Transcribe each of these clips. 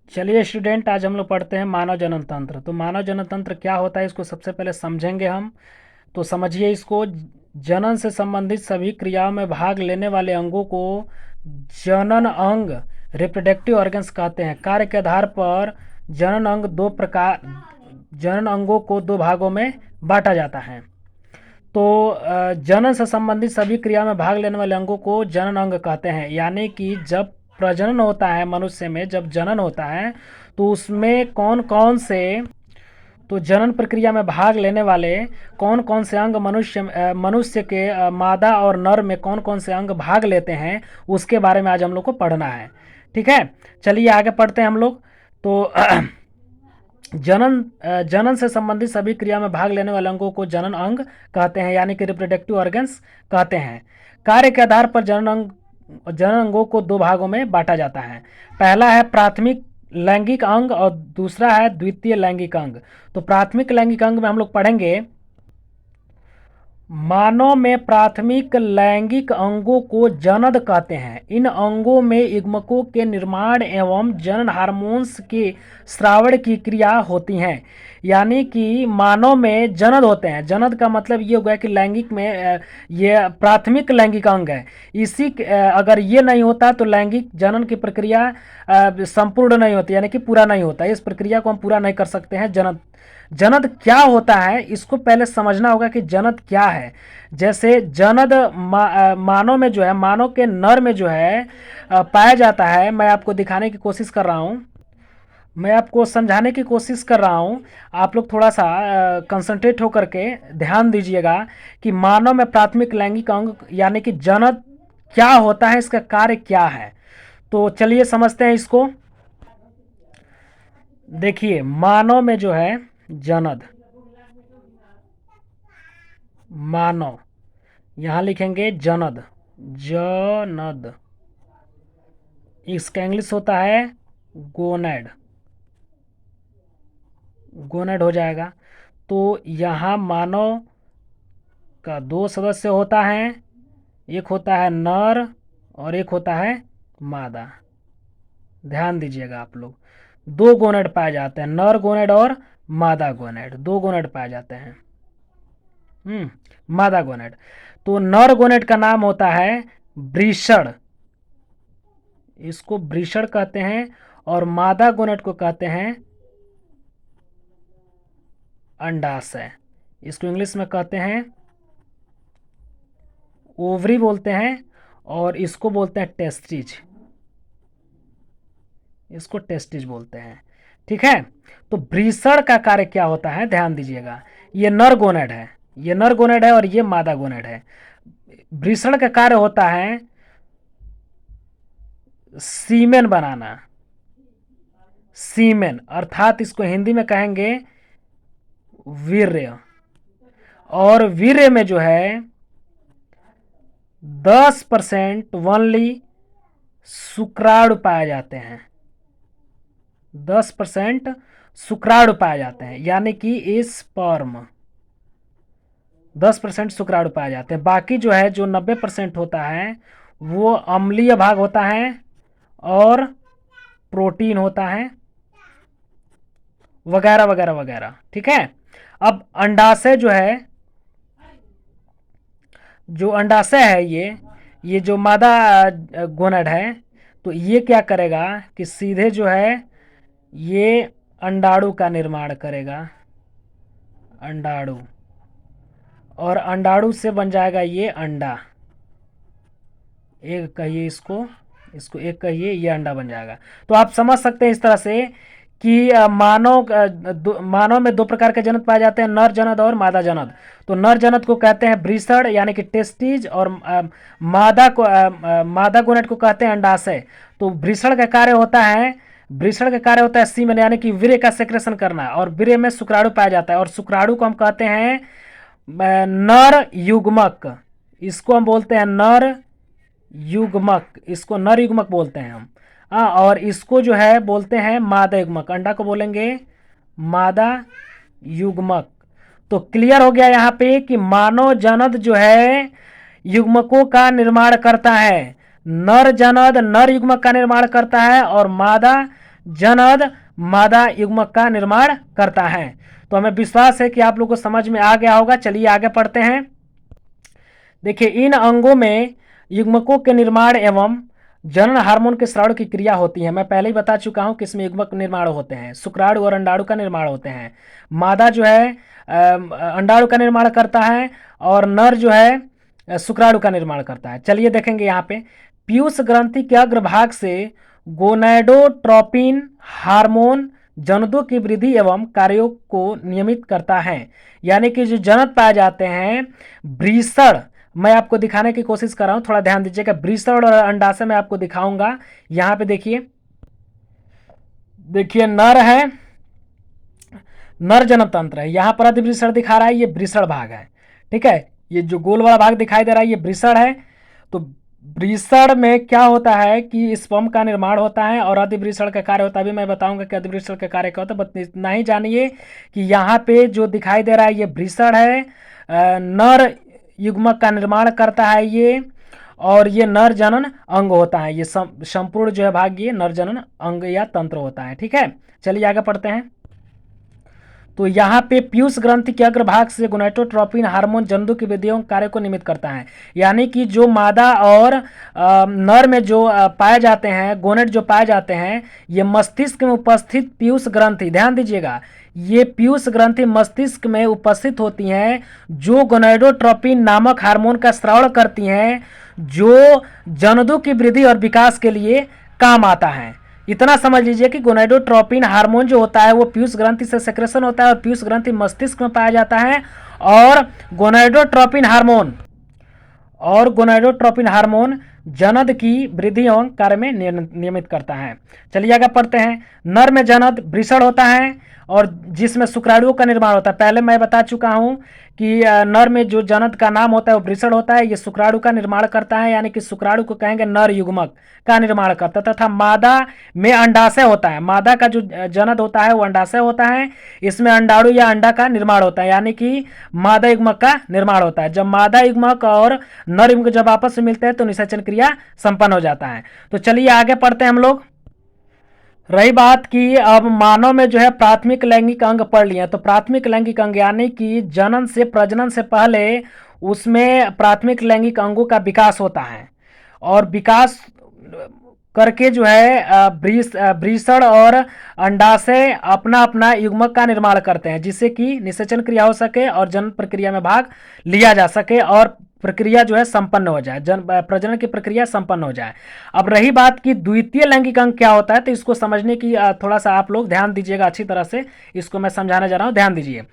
चलिए स्टूडेंट, आज हम लोग पढ़ते हैं मानव जनन तंत्र। तो मानव जनन तंत्र क्या होता है इसको सबसे पहले समझेंगे हम। तो समझिए इसको। जनन से संबंधित सभी क्रियाओं में भाग लेने वाले अंगों को जनन अंग रिप्रोडक्टिव ऑर्गन्स कहते हैं। कार्य के आधार पर जनन अंगों को दो भागों में बांटा जाता है। तो जनन से संबंधित सभी क्रिया में भाग लेने वाले अंगों को जनन अंग कहते हैं। यानी कि जब प्रजनन होता है मनुष्य में, जब जनन होता है तो उसमें कौन कौन से, तो जनन प्रक्रिया में भाग लेने वाले कौन कौन से अंग मनुष्य के मादा और नर में कौन कौन से अंग भाग लेते हैं, उसके बारे में आज हम लोग को पढ़ना है। ठीक है, चलिए आगे पढ़ते हैं हम लोग। तो जनन से संबंधित सभी क्रिया में भाग लेने वाले अंगों को जनन अंग कहते हैं, यानी कि रिप्रोडक्टिव ऑर्गन्स कहते हैं। कार्य के आधार पर जनन अंगों को दो भागों में बांटा जाता है। पहला है प्राथमिक लैंगिक अंग और दूसरा है द्वितीय लैंगिक अंग। तो प्राथमिक लैंगिक अंग में हम लोग पढ़ेंगे मानव में प्राथमिक लैंगिक अंगों को जनद कहते हैं। इन अंगों में युग्मकों के निर्माण एवं जनन हार्मोन्स के स्रावण की क्रिया होती हैं। यानी कि मानव में जनद होते हैं। जनद का मतलब ये हो गया कि लैंगिक में ये प्राथमिक लैंगिक अंग है। अगर ये नहीं होता तो लैंगिक जनन की प्रक्रिया संपूर्ण नहीं होती, यानी कि पूरा नहीं होता। इस प्रक्रिया को हम पूरा नहीं कर सकते हैं। जनद क्या होता है इसको पहले समझना होगा कि जनद क्या है। जैसे जनद मानव में जो है, मानव के नर में जो है पाया जाता है। मैं आपको दिखाने की कोशिश कर रहा हूँ, मैं आपको समझाने की कोशिश कर रहा हूँ। आप लोग थोड़ा सा कंसंट्रेट होकर के ध्यान दीजिएगा कि मानव में प्राथमिक लैंगिक अंग यानी कि जनद क्या होता है, इसका कार्य क्या है। तो चलिए समझते हैं इसको। देखिए मानव में जो है जनद, मानव, यहां लिखेंगे जनद, जनद, इसका इंग्लिश होता है गोनेड, गोनेड हो जाएगा। तो यहाँ मानव का दो सदस्य होता है, एक होता है नर और एक होता है मादा। ध्यान दीजिएगा आप लोग, दो गोनेड पाए जाते हैं, नर गोनेड और मादा गोनेड, दो गोनेड पाए जाते हैं। मादा गोनेड। तो नर गोनेड का नाम होता है वृषण, इसको वृषण कहते हैं। और मादा गोनेड को कहते हैं अंडाशय, इसको इंग्लिश में कहते हैं ओवरी बोलते हैं, और इसको बोलते हैं टेस्टिज, इसको टेस्टिज बोलते हैं। ठीक है, तो वृषण का कार्य क्या होता है ध्यान दीजिएगा। ये नर गोनेड है, ये नर गोनेड है और ये मादा गोनेड है। वृषण का कार्य होता है सीमेन बनाना, सीमेन, अर्थात इसको हिंदी में कहेंगे वीर्य। और वीर्य में जो है 10% ओनली शुक्राणु पाए जाते हैं, 10% शुक्राणु पाए जाते हैं, यानी कि स्पर्म 10% शुक्राणु पाए जाते हैं। बाकी जो है, जो 90% होता है वो अम्लीय भाग होता है और प्रोटीन होता है वगैरह वगैरह वगैरह। ठीक है, अब अंडाशय जो है, जो अंडाशय है ये जो मादा गोनड है, तो ये क्या करेगा कि सीधे जो है ये अंडाणु का निर्माण करेगा, अंडाणु, और अंडाणु से बन जाएगा ये अंडा। एक कहिए इसको, इसको एक कहिए, ये अंडा बन जाएगा। तो आप समझ सकते हैं इस तरह से कि मानव में दो प्रकार के जनद पाए जाते हैं, नर जनद और मादा जनद। तो नर जनद को कहते हैं वृषण यानी कि टेस्टिज, और मादा गोनेड को कहते हैं अंडाशय। तो वृषण का कार्य होता है, वृषण का कार्य होता है सीमेन यानी कि वीर्य का सेक्रेशन करना, और वीर्य में शुक्राणु पाया जाता है, और शुक्राणु को हम कहते हैं नर युग्मक, इसको हम बोलते हैं नर युग्मक, इसको नर युग्मक बोलते हैं हम। और इसको जो है बोलते हैं मादा युग्मक, अंडा को बोलेंगे मादा युग्मक। तो क्लियर हो गया यहाँ पे कि मानव जनद जो है युग्मकों का निर्माण करता है। नर जनद नर युग्मक का निर्माण करता है, और मादा जनद मादा युग्मक का निर्माण करता है। तो हमें विश्वास है कि आप लोगों को समझ में आ गया होगा। चलिए आगे पढ़ते हैं। देखिए, इन अंगों में युग्मकों के निर्माण एवं जनन हार्मोन के स्राव की क्रिया होती है। मैं पहले ही बता चुका हूं किसमें युग्मक निर्माण होते हैं, शुक्राणु और अंडाणु का निर्माण होते हैं। मादा जो है अंडाणु का निर्माण करता है और नर जो है शुक्राणु का निर्माण करता है। चलिए देखेंगे यहाँ पे, पीयूष ग्रंथि के अग्रभाग से गोनैडोट्रोपिन हार्मोन जनदों की वृद्धि एवं कार्यों को नियमित करता है। यानी कि जो जनक पाए जाते हैं, वृषण, मैं आपको दिखाने की कोशिश कर रहा हूं, थोड़ा ध्यान दीजिएगा। वृषण और अंडाशय मैं आपको दिखाऊंगा। यहां पे देखिए, देखिए नर है, नर जनन तंत्र है। यहां पर अधिवृषण दिखा रहा है, ये वृषण भाग है। ठीक है, ये जो गोल वाला भाग दिखाई दे रहा है ये वृषण है। तो वृषण में क्या होता है कि स्पर्म का निर्माण होता है और अधिवृषण का कार्य होता है। अभी मैं बताऊंगा कि अधिवृषण का कार्य क्या होता है, बस इतना ही जानिए कि यहाँ पे जो दिखाई दे रहा है ये वृषण है, नर युग्मक का निर्माण करता है ये, और ये नर जनन अंग होता है। ये संपूर्ण जो है भाग ये नर जनन अंग या तंत्र होता है। ठीक है, चलिए आगे पढ़ते हैं। तो यहाँ पे पीयूष ग्रंथि के अग्रभाग से गोनेटोट्रोपिन हार्मोन जंतु की वृद्धियों कार्य को निमित्त करता है। यानी कि जो मादा और नर में जो पाए जाते हैं, गोनेट जो पाए जाते हैं, ये मस्तिष्क में उपस्थित पीयूष ग्रंथि, ध्यान दीजिएगा, ये पीयूष ग्रंथि मस्तिष्क में उपस्थित होती हैं, जो गोनेडोट्रोपिन नामक हार्मोन का स्राव करती हैं, जो जनदों की वृद्धि और विकास के लिए काम आता है। इतना समझ लीजिए कि गोनेडोट्रोपिन हार्मोन जो होता है वो पीयूष ग्रंथि से सेक्रेशन होता है और पीयूष ग्रंथि मस्तिष्क में पाया जाता है, और गोनेडोट्रोपिन हार्मोन जनद की वृद्धि एवं कार्य में नियमित करता है। चलिए आगे पढ़ते हैं। नर में जनद वृषण होता है और जिसमें शुक्राणुओं का निर्माण होता है। पहले मैं बता चुका हूं कि नर में जो जनद का नाम होता है वो वृषण होता है, ये शुक्राणु का निर्माण करता है, यानी कि शुक्राणु को कहेंगे नर युग्मक का निर्माण करता है। तथा मादा में अंडाशय होता है, मादा का जो जनद होता है वो अंडाशय होता है, इसमें अंडाणु या अंडा का निर्माण होता है, यानी कि मादा युग्मक का निर्माण होता है। जब मादा युग्मक और नर युग्मक जब आपस में मिलते हैं तो निषेचन क्रिया संपन्न हो जाता है। तो चलिए आगे पढ़ते हैं हम लोग। रही बात की अब मानव में जो है प्राथमिक लैंगिक अंग पढ़ लिए, तो प्राथमिक लैंगिक अंग यानी कि जनन से प्रजनन से पहले उसमें प्राथमिक लैंगिक अंगों का विकास होता है, और विकास करके जो है वृषण और अंडाशय अपना अपना युग्मक का निर्माण करते हैं, जिससे कि निषेचन क्रिया हो सके और जन्म प्रक्रिया में भाग लिया जा सके और प्रक्रिया जो है संपन्न हो जाए, प्रजनन की प्रक्रिया संपन्न हो जाए। अब रही बात की द्वितीय लैंगिक अंग क्या होता है, तो इसको समझने की थोड़ा सा आप लोग ध्यान दीजिएगा अच्छी तरह से, इसको मैं समझाने जा रहा हूं, ध्यान दीजिए।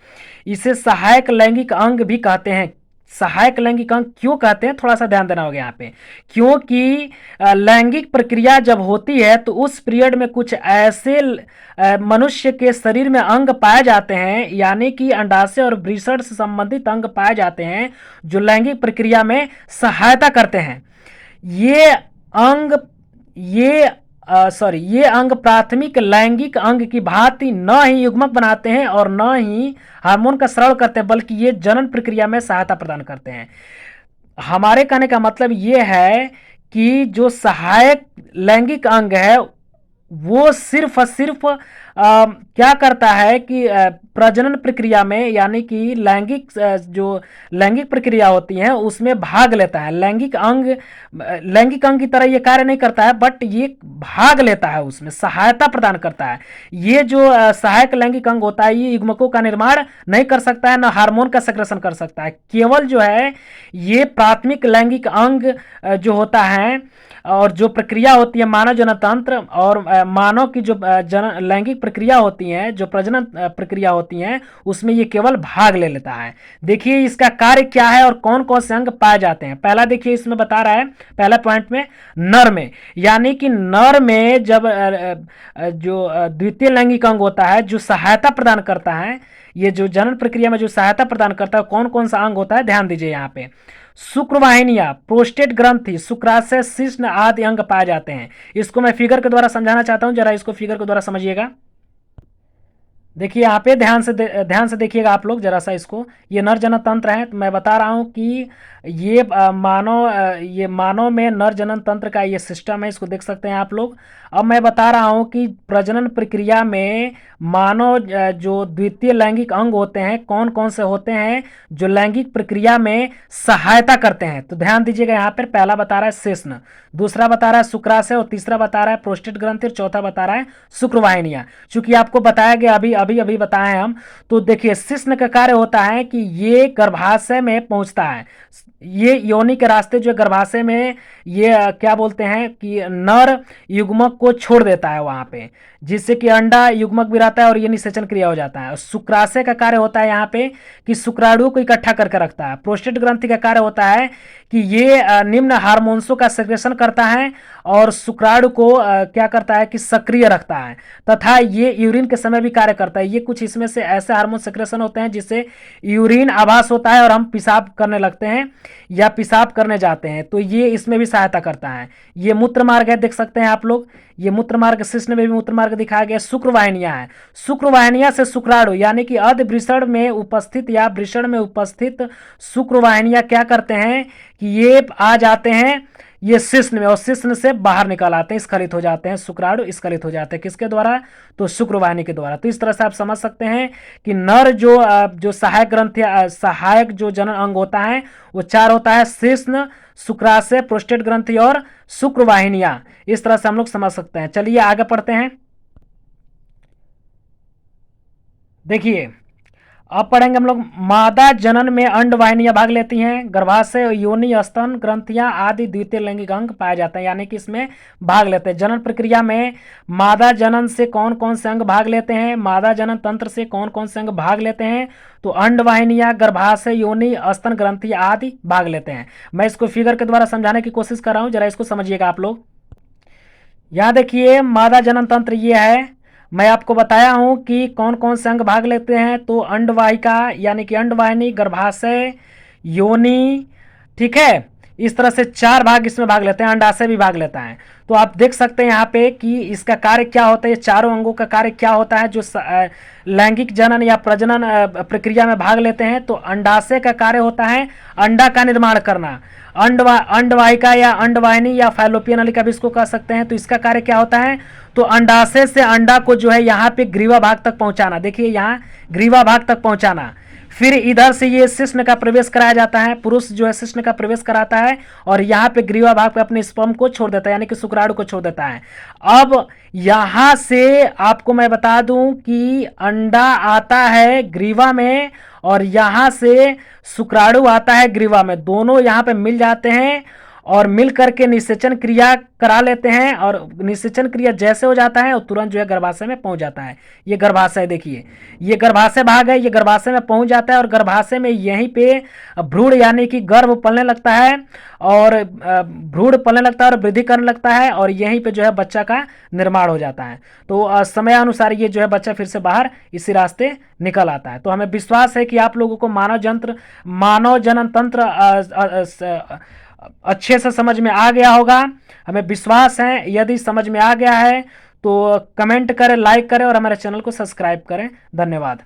इसे सहायक लैंगिक अंग भी कहते हैं। सहायक लैंगिक अंग क्यों कहते हैं, थोड़ा सा ध्यान देना होगा यहाँ पे, क्योंकि लैंगिक प्रक्रिया जब होती है तो उस पीरियड में कुछ ऐसे मनुष्य के शरीर में अंग पाए जाते हैं, यानी कि अंडाशय और वृषण से संबंधित अंग पाए जाते हैं जो लैंगिक प्रक्रिया में सहायता करते हैं। ये अंग ये अंग प्राथमिक लैंगिक अंग की भांति न ही युग्मक बनाते हैं और न ही हार्मोन का स्राव करते हैं, बल्कि ये जनन प्रक्रिया में सहायता प्रदान करते हैं। हमारे कहने का मतलब ये है कि जो सहायक लैंगिक अंग है वो सिर्फ और सिर्फ क्या करता है कि प्रजनन प्रक्रिया में, यानी कि जो लैंगिक प्रक्रिया होती है उसमें भाग लेता है। लैंगिक अंग की तरह ये कार्य नहीं करता है, बट ये भाग लेता है, उसमें सहायता प्रदान करता है। ये जो सहायक लैंगिक अंग होता है ये युग्मकों का निर्माण नहीं कर सकता है, न हार्मोन का सेक्रेशन कर सकता है। केवल जो है ये प्राथमिक लैंगिक अंग जो होता है और जो प्रक्रिया होती है मानव जनतंत्र और मानव की जो लैंगिक प्रक्रिया होती है, जो प्रजनन प्रक्रिया होती है, उसमें ये केवल भाग ले लेता है। देखिए इसका कार्य क्या है और कौन कौन से अंग पाए जाते हैं। पहला देखिए इसमें बता रहा है, पहला पॉइंट में नर में, यानी कि नर में जब जो द्वितीय लैंगिक अंग होता है जो सहायता प्रदान करता है, ये जो जनन प्रक्रिया में जो सहायता प्रदान करता है कौन कौन सा अंग होता है, ध्यान दीजिए यहाँ पे। शुक्रवाहिनियां, प्रोस्टेट ग्रंथि, शुक्राशय, शिश्न आदि अंग पाए जाते हैं। इसको मैं फिगर के द्वारा समझाना चाहता हूं, जरा इसको फिगर के द्वारा समझिएगा। देखिए यहाँ पे ध्यान से देखिएगा आप लोग जरा सा इसको। ये नर जनन तंत्र है, तो मैं बता रहा हूँ कि ये ये मानव में नर जनन तंत्र का ये सिस्टम है, इसको देख सकते हैं आप लोग। अब मैं बता रहा हूँ कि प्रजनन प्रक्रिया में मानव जो द्वितीय लैंगिक अंग होते हैं कौन कौन से होते हैं जो लैंगिक प्रक्रिया में सहायता करते हैं। तो ध्यान दीजिएगा, यहाँ पर पहला बता रहा है शिश्न, दूसरा बता रहा है शुक्राशय, और तीसरा बता रहा है प्रोस्टेट ग्रंथि, और चौथा बता रहा है शुक्रवाहिनियां। चूंकि आपको बताया गया अभी अभी अभी बताए हम, तो देखिए शिश्न का कार्य होता है कि ये गर्भाशय में पहुंचता है, ये योनि के रास्ते जो गर्भाशय में ये क्या बोलते हैं कि नर युग्मक को छोड़ देता है वहां पे, जिससे कि अंडा युग्मक भी रहता है और ये निषेचन क्रिया हो जाता है। शुक्राशय का कार्य होता है यहाँ पे कि शुक्राणु को इकट्ठा करके रखता है। प्रोस्टेट ग्रंथि का कार्य होता है कि ये निम्न हार्मोन्सों का सेक्रेशन करता है और शुक्राणु को क्या करता है कि सक्रिय रखता है, तथा ये यूरिन के समय भी कार्य करता है। ये कुछ इसमें से ऐसे हार्मोन सेक्रेशन होते हैं जिससे यूरिन आभास होता है और हम पेशाब करने लगते हैं या पेशाब करने जाते हैं, तो ये इसमें भी सहायता करता है। ये मूत्र मार्ग है, देख सकते हैं आप लोग, ये मूत्र मार्ग, शिश्न में भी मूत्र मार्ग दिखाया गया। शुक्रवाहिनियां है, शुक्रवाहिनियां से शुक्राणु यानी कि अर्ध वृषण में उपस्थित या वृषण में उपस्थित शुक्रवाहिनियां क्या करते हैं कि ये आ जाते हैं ये शिश्न में, और शिश्न से बाहर निकल आते हैं, स्खलित हो जाते हैं, शुक्राणु स्खलित हो जाते हैं। किसके द्वारा? तो शुक्रवाहिनी के द्वारा। तो इस तरह से आप समझ सकते हैं कि नर जो सहायक ग्रंथि सहायक जो जनन अंग होता है वो चार होता है: शिश्न, शुक्राशय, प्रोस्टेट ग्रंथि और शुक्रवाहिनियां। इस तरह से हम लोग समझ सकते हैं। चलिए आगे पढ़ते हैं। देखिए अब पढ़ेंगे हम लोग, मादा जनन में अंडवाहिनियां भाग लेती हैं, गर्भाशय, योनि, स्तन ग्रंथियां आदि द्वितीय लैंगिक अंग पाए जाते हैं, यानी कि इसमें भाग लेते हैं। जनन प्रक्रिया में मादा जनन से कौन कौन से अंग भाग लेते हैं, मादा जनन तंत्र से कौन कौन से अंग भाग लेते हैं? तो अंडवाहिनियां, गर्भाशय, योनि, स्तन ग्रंथि आदि भाग लेते हैं। मैं इसको फिगर के द्वारा समझाने की कोशिश कर रहा हूं, जरा इसको समझिएगा आप लोग। यहाँ देखिए मादा जनन तंत्र ये है, मैं आपको बताया हूं कि कौन कौन से अंग भाग लेते हैं। तो अंडवाहिका यानी कि अंडवाहिनी, गर्भाशय, योनि, ठीक है, इस तरह से चार भाग इसमें भाग लेते हैं। अंडाशय भी भाग लेता है। तो आप देख सकते हैं यहाँ पे कि इसका कार्य क्या होता है, ये चारों अंगों का कार्य क्या होता है जो लैंगिक जनन या प्रजनन प्रक्रिया में भाग लेते हैं। तो अंडाशय का कार्य होता है अंडा का निर्माण करना, अंडवाहिका या अंडवाहिनी या फैलोपियन नलिका भी इसको कह सकते हैं। तो इसका कार्य क्या होता है? तो अंडाशय से अंडा को जो है यहाँ पे ग्रीवा भाग तक पहुंचाना, देखिए यहाँ ग्रीवा भाग तक पहुंचाना, फिर इधर से ये शिश्न का प्रवेश कराया जाता है, पुरुष जो है शिश्न का प्रवेश कराता है और यहाँ पे ग्रीवा भाग पे अपने स्पर्म को छोड़ देता है, यानी कि शुक्राणु को छोड़ देता है। अब यहाँ से आपको मैं बता दूं कि अंडा आता है ग्रीवा में और यहाँ से शुक्राणु आता है ग्रीवा में, दोनों यहाँ पे मिल जाते हैं और मिल करके निषेचन क्रिया करा लेते हैं, और निषेचन क्रिया जैसे हो जाता है और तुरंत जो है गर्भाशय में पहुंच जाता है। ये गर्भाशय देखिए, ये गर्भाशय भाग है, ये गर्भाशय में पहुंच जाता है और गर्भाशय में यहीं पे भ्रूण यानी कि गर्भ पलने लगता है और भ्रूण पलने लगता है और वृद्धि करने लगता है और यहीं पे जो है बच्चा का निर्माण हो जाता है। तो समयानुसार ये जो है बच्चा फिर से बाहर इसी रास्ते निकल आता है। तो हमें विश्वास है कि आप लोगों को मानव जनन तंत्र अच्छे से समझ में आ गया होगा, हमें विश्वास है। यदि समझ में आ गया है तो कमेंट करें, लाइक करें और हमारे चैनल को सब्सक्राइब करें। धन्यवाद।